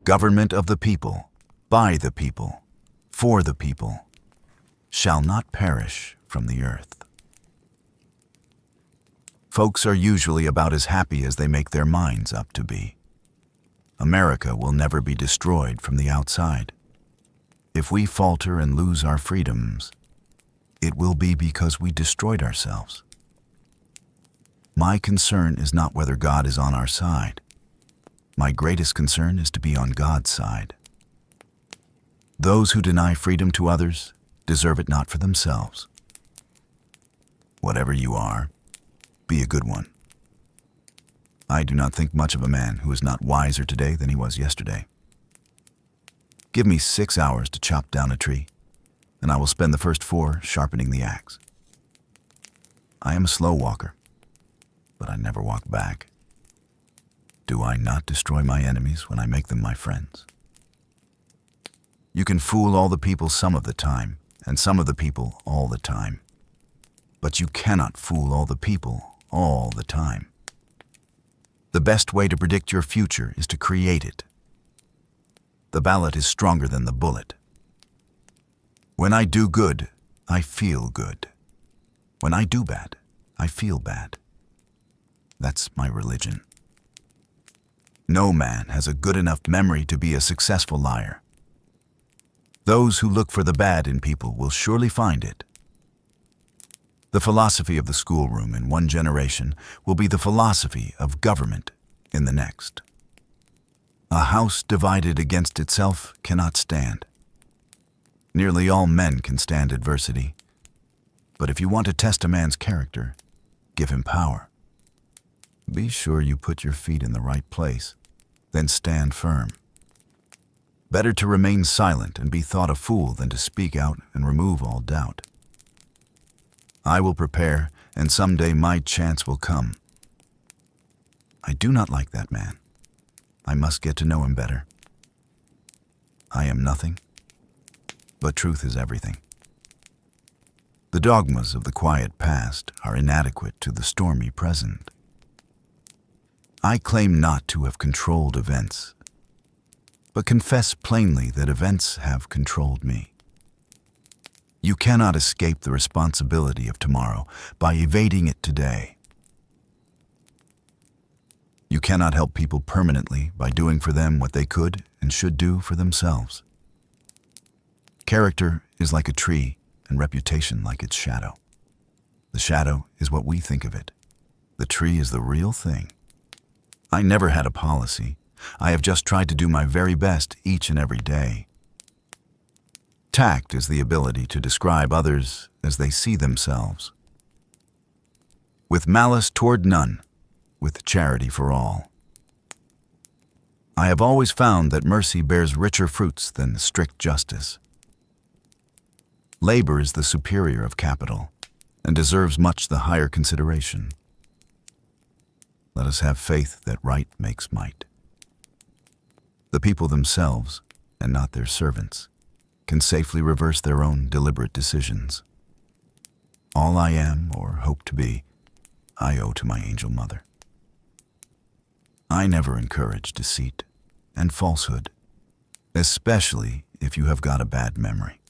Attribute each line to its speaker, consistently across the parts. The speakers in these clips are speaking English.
Speaker 1: government of the people, by the people, for the people, shall not perish from the earth. Folks are usually about as happy as they make their minds up to be. America will never be destroyed from the outside. If we falter and lose our freedoms, it will be because we destroyed ourselves. My concern is not whether God is on our side. My greatest concern is to be on God's side. Those who deny freedom to others deserve it not for themselves. Whatever you are, be a good one. I do not think much of a man who is not wiser today than he was yesterday. Give me 6 hours to chop down a tree, and I will spend the first 4 sharpening the axe. I am a slow walker, but I never walk back. Do I not destroy my enemies when I make them my friends? You can fool all the people some of the time, and some of the people all the time. But you cannot fool all the people all the time. The best way to predict your future is to create it. The ballot is stronger than the bullet. When I do good, I feel good. When I do bad, I feel bad. That's my religion. No man has a good enough memory to be a successful liar. Those who look for the bad in people will surely find it. The philosophy of the schoolroom in one generation will be the philosophy of government in the next. A house divided against itself cannot stand. Nearly all men can stand adversity, but if you want to test a man's character, give him power. Be sure you put your feet in the right place, then stand firm. Better to remain silent and be thought a fool than to speak out and remove all doubt. I will prepare, and someday my chance will come. I do not like that man. I must get to know him better. I am nothing, but truth is everything. The dogmas of the quiet past are inadequate to the stormy present. I claim not to have controlled events, but confess plainly that events have controlled me. You cannot escape the responsibility of tomorrow by evading it today. You cannot help people permanently by doing for them what they could and should do for themselves. Character is like a tree and reputation like its shadow. The shadow is what we think of it. The tree is the real thing. I never had a policy. I have just tried to do my very best each and every day. Tact is the ability to describe others as they see themselves. With malice toward none, with charity for all. I have always found that mercy bears richer fruits than strict justice. Labor is the superior of capital and deserves much the higher consideration. Let us have faith that right makes might. The people themselves, and not their servants, can safely reverse their own deliberate decisions. All I am or hope to be, I owe to my angel mother. I never encourage deceit and falsehood, especially if you have got a bad memory.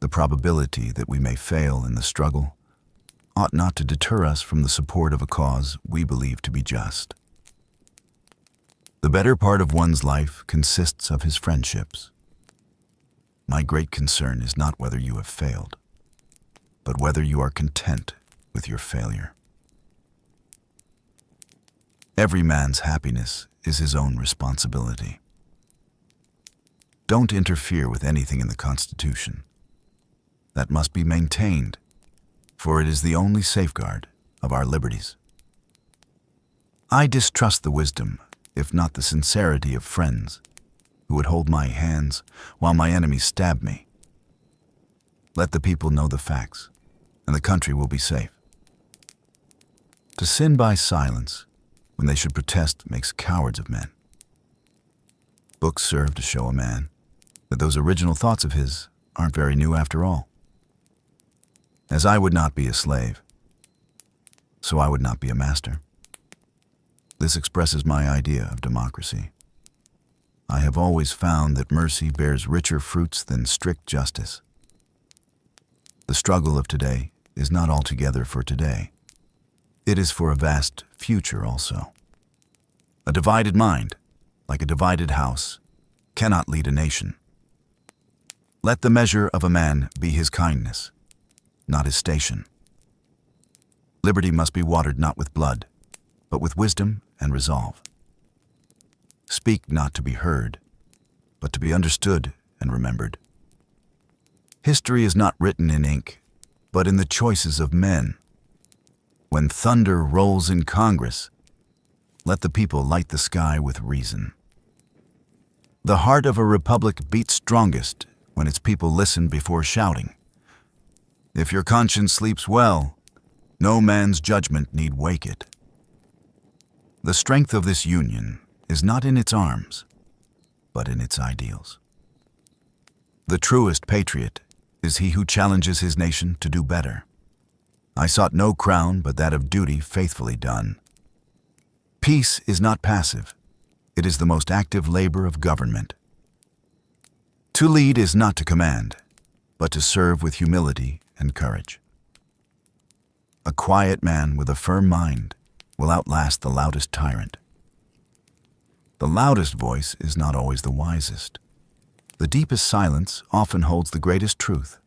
Speaker 1: The probability that we may fail in the struggle ought not to deter us from the support of a cause we believe to be just. The better part of one's life consists of his friendships. My great concern is not whether you have failed, but whether you are content with your failure. Every man's happiness is his own responsibility. Don't interfere with anything in the Constitution. That must be maintained, for it is the only safeguard of our liberties. I distrust the wisdom, if not the sincerity, of friends who would hold my hands while my enemies stab me. Let the people know the facts, and the country will be safe. To sin by silence when they should protest makes cowards of men. Books serve to show a man that those original thoughts of his aren't very new after all. As I would not be a slave, so I would not be a master. This expresses my idea of democracy. I have always found that mercy bears richer fruits than strict justice. The struggle of today is not altogether for today. It is for a vast future also. A divided mind, like a divided house, cannot lead a nation. Let the measure of a man be his kindness, not his station. Liberty must be watered not with blood, but with wisdom and resolve. Speak not to be heard, but to be understood and remembered. History is not written in ink, but in the choices of men. When thunder rolls in Congress, let the people light the sky with reason. The heart of a republic beats strongest when its people listen before shouting. If your conscience sleeps well, no man's judgment need wake it. The strength of this union is not in its arms, but in its ideals. The truest patriot is he who challenges his nation to do better. I sought no crown but that of duty faithfully done. Peace is not passive. It is the most active labor of government. To lead is not to command, but to serve with humility and courage. A quiet man with a firm mind will outlast the loudest tyrant. The loudest voice is not always the wisest. The deepest silence often holds the greatest truth.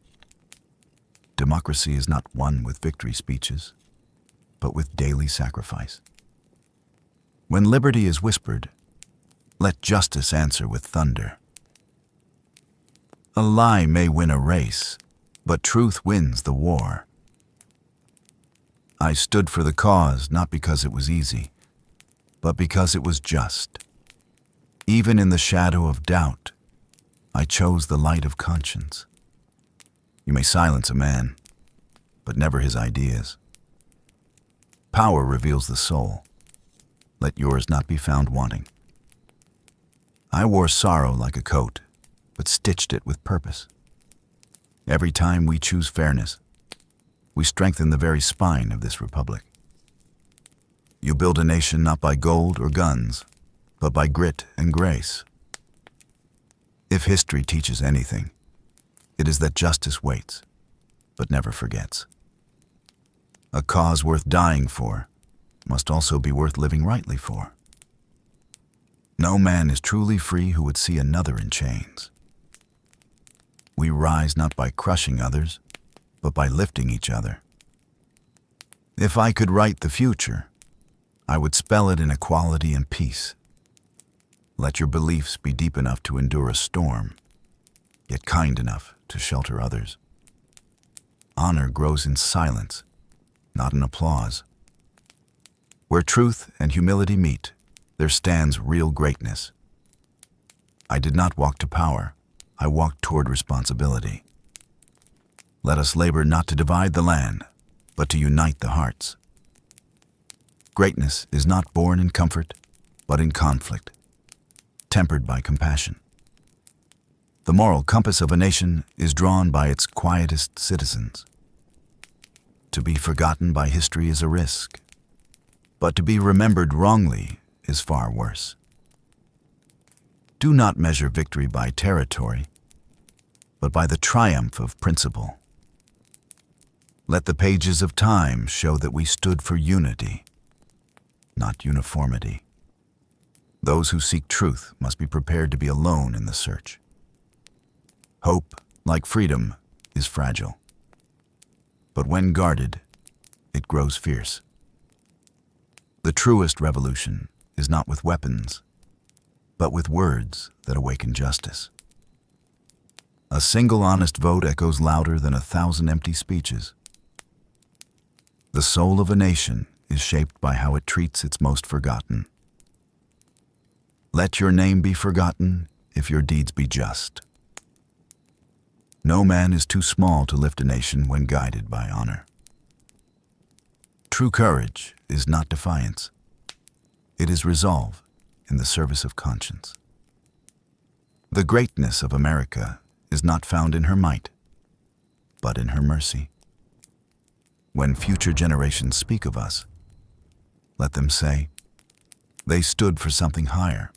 Speaker 1: Democracy is not won with victory speeches, but with daily sacrifice. When liberty is whispered, let justice answer with thunder. A lie may win a race, but truth wins the war. I stood for the cause not because it was easy, but because it was just. Even in the shadow of doubt, I chose the light of conscience. You may silence a man, but never his ideas. Power reveals the soul. Let yours not be found wanting. I wore sorrow like a coat, but stitched it with purpose. Every time we choose fairness, we strengthen the very spine of this republic. You build a nation not by gold or guns, but by grit and grace. If history teaches anything, it is that justice waits, but never forgets. A cause worth dying for must also be worth living rightly for. No man is truly free who would see another in chains. We rise not by crushing others, but by lifting each other. If I could write the future, I would spell it in equality and peace. Let your beliefs be deep enough to endure a storm, yet kind enough to shelter others. Honor grows in silence, not in applause. Where truth and humility meet, there stands real greatness. I did not walk to power, I walked toward responsibility. Let us labor not to divide the land, but to unite the hearts. Greatness is not born in comfort, but in conflict, tempered by compassion. The moral compass of a nation is drawn by its quietest citizens. To be forgotten by history is a risk, but to be remembered wrongly is far worse. Do not measure victory by territory, but by the triumph of principle. Let the pages of time show that we stood for unity, not uniformity. Those who seek truth must be prepared to be alone in the search. Hope, like freedom, is fragile, but when guarded, it grows fierce. The truest revolution is not with weapons, but with words that awaken justice. A single honest vote echoes louder than 1,000 empty speeches. The soul of a nation is shaped by how it treats its most forgotten. Let your name be forgotten if your deeds be just. No man is too small to lift a nation when guided by honor. True courage is not defiance. It is resolve in the service of conscience. The greatness of America is not found in her might, but in her mercy. When future generations speak of us, let them say, they stood for something higher.